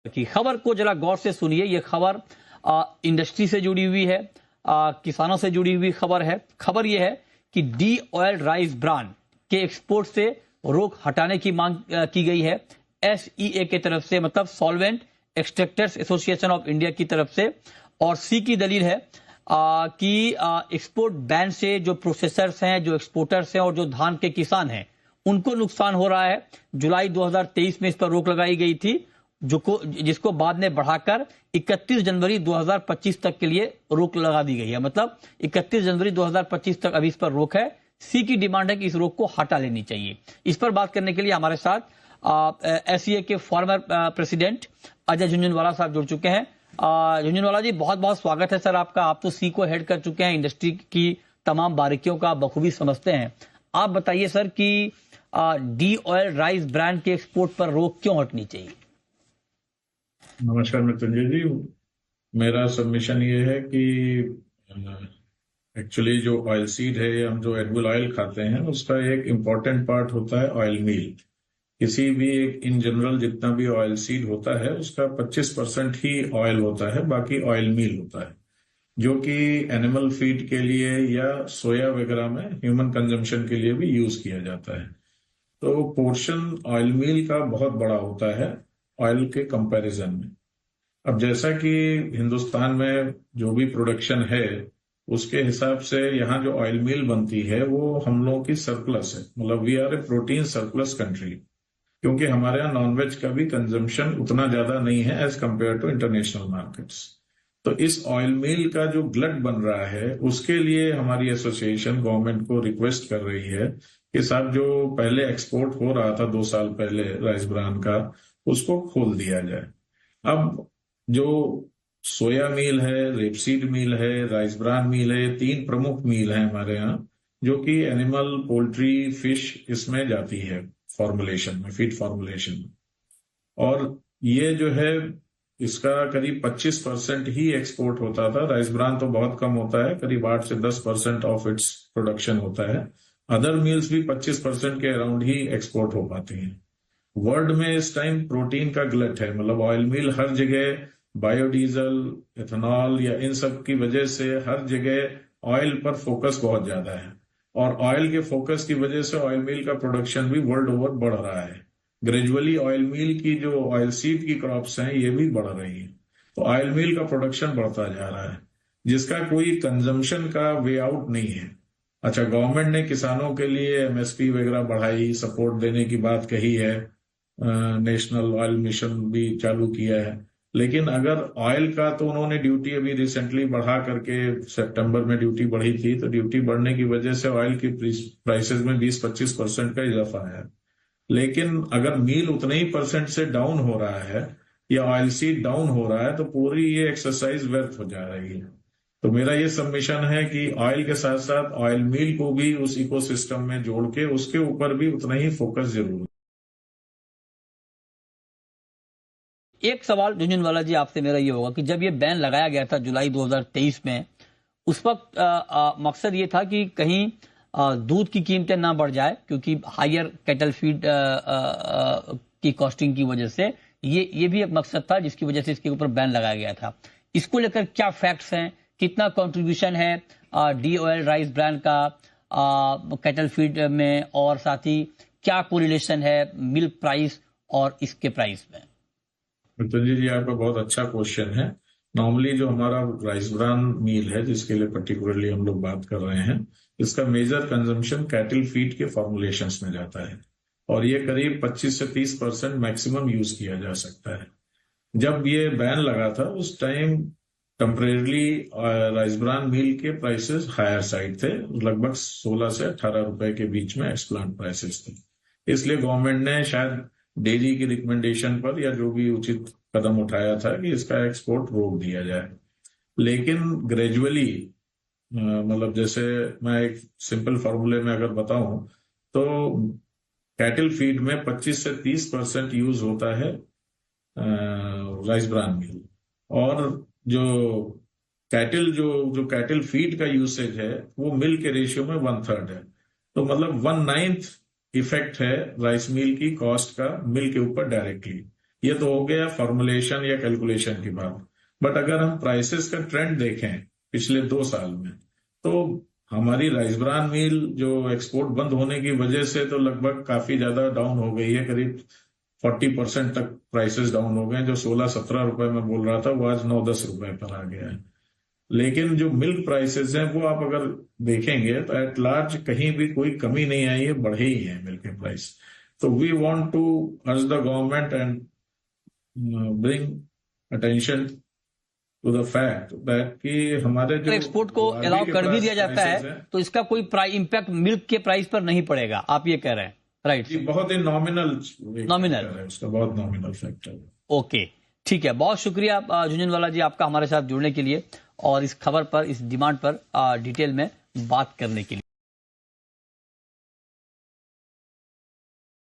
की खबर को जरा गौर से सुनिए। ये खबर इंडस्ट्री से जुड़ी हुई है, किसानों से जुड़ी हुई खबर है। खबर यह है कि डी ऑयल राइस ब्रांड के एक्सपोर्ट से रोक हटाने की मांग की गई है एसईए की तरफ से, मतलब solvent extractors association of India की तरफ से। और सी की दलील है कि एक्सपोर्ट बैन से जो प्रोसेसर्स हैं, जो एक्सपोर्टर्स हैं और जो धान के किसान हैं, उनको नुकसान हो रहा है। जुलाई 2023 में इस पर रोक लगाई गई थी, जिसको बाद में बढ़ाकर 31 जनवरी 2025 तक के लिए रोक लगा दी गई है। मतलब 31 जनवरी 2025 तक अभी इस पर रोक है। सी की डिमांड है कि इस रोक को हटा लेनी चाहिए। इस पर बात करने के लिए हमारे साथ एसईए के फॉर्मर प्रेसिडेंट अजय झुंझुनवाला साहब जुड़ चुके हैं। झुंझुनवाला जी, बहुत बहुत स्वागत है सर आपका। आप तो सी को हेड कर चुके हैं, इंडस्ट्री की तमाम बारीकियों का बखूबी समझते हैं। आप बताइए सर कि डी ऑयल राइस ब्रांड के एक्सपोर्ट पर रोक क्यों हटनी चाहिए? नमस्कार मृत्युंजय जी, मेरा सबमिशन ये है कि एक्चुअली जो ऑयल सीड है, हम जो एडिबल ऑयल खाते हैं, उसका एक इम्पॉर्टेंट पार्ट होता है ऑयल मील। किसी भी एक इन जनरल जितना भी ऑयल सीड होता है उसका 25% ही ऑयल होता है, बाकी ऑयल मील होता है, जो कि एनिमल फीड के लिए या सोया वगैरह में ह्यूमन कंजम्पशन के लिए भी यूज किया जाता है। तो पोर्शन ऑयल मील का बहुत बड़ा होता है ऑयल के कंपैरिजन में। अब जैसा कि हिंदुस्तान में जो भी प्रोडक्शन है उसके हिसाब से यहाँ जो ऑयल मील बनती है वो हम लोगों की सरप्लस है, मतलब we are a protein surplus country, क्योंकि हमारे यहाँ नॉनवेज का भी कंजम्पशन उतना ज्यादा नहीं है as compared to international markets. तो इस ऑयल मील का जो ग्लट बन रहा है उसके लिए हमारी एसोसिएशन गवर्नमेंट को रिक्वेस्ट कर रही है कि साहब जो पहले एक्सपोर्ट हो रहा था 2 साल पहले राइस ब्रान का, उसको खोल दिया जाए। अब जो सोया मील है, रेपसीड मील है, राइस ब्रान मील है, 3 प्रमुख मील है हमारे यहाँ, जो कि एनिमल, पोल्ट्री, फिश इसमें जाती है फॉर्मुलेशन में, फीड फॉर्मुलेशन में। और ये जो है इसका करीब 25% ही एक्सपोर्ट होता था। राइस ब्रान तो बहुत कम होता है, करीब 8 से 10% ऑफ इट्स प्रोडक्शन होता है। अदर मील्स भी 25% के अराउंड ही एक्सपोर्ट हो पाती हैं। वर्ल्ड में इस टाइम प्रोटीन का ग्लट है, मतलब ऑयल मिल हर जगह बायोडीजल, एथेनॉल या इन सब की वजह से हर जगह ऑयल पर फोकस बहुत ज्यादा है, और ऑयल के फोकस की वजह से ऑयल मिल का प्रोडक्शन भी वर्ल्ड ओवर बढ़ रहा है। ग्रेजुअली ऑयल मिल की जो ऑयल सीड की क्रॉप्स हैं ये भी बढ़ रही है, तो ऑयल मिल का प्रोडक्शन बढ़ता जा रहा है, जिसका कोई कंजम्पशन का वे आउट नहीं है। अच्छा, गवर्नमेंट ने किसानों के लिए एमएसपी वगैरह बढ़ाई, सपोर्ट देने की बात कही है, नेशनल ऑयल मिशन भी चालू किया है, लेकिन अगर ऑयल का तो उन्होंने ड्यूटी अभी रिसेंटली बढ़ा करके, सितंबर में ड्यूटी बढ़ी थी, तो ड्यूटी बढ़ने की वजह से ऑयल की प्राइसेस में 20-25% का इजाफा है। लेकिन अगर मील उतने ही परसेंट से डाउन हो रहा है या ऑयल सीड डाउन हो रहा है तो पूरी ये एक्सरसाइज व्यर्थ हो जा रही है। तो मेरा ये सबमिशन है कि ऑयल के साथ साथ ऑयल मील को भी उस इकोसिस्टम में जोड़ के उसके ऊपर भी उतना ही फोकस जरूर है। एक सवाल झुंझुनवाला जी आपसे मेरा ये होगा कि जब ये बैन लगाया गया था जुलाई 2023 में, उस वक्त मकसद ये था कि कहीं दूध की कीमतें ना बढ़ जाए, क्योंकि हायर कैटल फीड की कॉस्टिंग की वजह से ये भी एक मकसद था जिसकी वजह से इसके ऊपर बैन लगाया गया था। इसको लेकर क्या फैक्ट्स हैं, कितना कंट्रीब्यूशन है डी ऑयल राइस ब्रांड का कैटल फीड में, और साथ ही क्या कोरिलेशन है मिल्क प्राइस और इसके प्राइस में? मृत्युंजय जी, आपका बहुत अच्छा क्वेश्चन है। नॉर्मली जो हमारा राइस ब्रान मील है, जिसके लिए पर्टिकुलरली हम लोग बात कर रहे हैं, इसका मेजर कंजम्पशन कैटल फीड के फॉर्मुलेशंस में जाता है, और ये करीब 25 से 30% मैक्सिमम यूज किया जा सकता है। जब ये बैन लगा था उस टाइम टेम्परेरली राइस ब्रान मील के प्राइसेस हायर साइड थे, लगभग 16 से 18 रुपए के बीच में एक्सप्लांट प्राइसेस थे। इसलिए गवर्नमेंट ने शायद डेयरी की रिकमेंडेशन पर या जो भी उचित कदम उठाया था कि इसका एक्सपोर्ट रोक दिया जाए। लेकिन ग्रेजुअली, मतलब जैसे मैं एक सिंपल फॉर्मूले में अगर बताऊं तो कैटल फीड में 25 से 30% यूज होता है राइस ब्रान मील, और जो कैटल फीड का यूसेज है वो मिल के रेशियो में 1/3 है। तो मतलब 1/9 इफेक्ट है राइस मिल की कॉस्ट का मिल के ऊपर डायरेक्टली। ये तो हो गया फॉर्मुलेशन या कैलकुलेशन की बात। बट अगर हम प्राइसेस का ट्रेंड देखें पिछले 2 साल में, तो हमारी राइस ब्रान मिल जो एक्सपोर्ट बंद होने की वजह से तो लगभग काफी ज्यादा डाउन हो गई है, करीब 40% तक प्राइसेस डाउन हो गए। जो 16-17 रुपए में बोल रहा था वो आज 9-10 रुपए पर आ गया है। लेकिन जो मिल्क प्राइसेस हैं वो आप अगर देखेंगे तो एट लार्ज कहीं भी कोई कमी नहीं आई है, बढ़े ही है मिल्क के प्राइस। तो we want to urge the government and bring attention to the fact that कि हमारे जो एक्सपोर्ट को बारबी अलाउ के कर भी पास दिया जाता prices है हैं, तो इसका कोई इम्पैक्ट मिल्क के प्राइस पर नहीं पड़ेगा, आप ये कह रहे हैं, राइट? ये बहुत ही नॉमिनल Nominal। है, उसका बहुत नॉमिनल फैक्टर है। ओके, ठीक है, बहुत शुक्रिया झुंझुनवाला जी आपका हमारे साथ जुड़ने के लिए और इस खबर पर, इस डिमांड पर डिटेल में बात करने के लिए।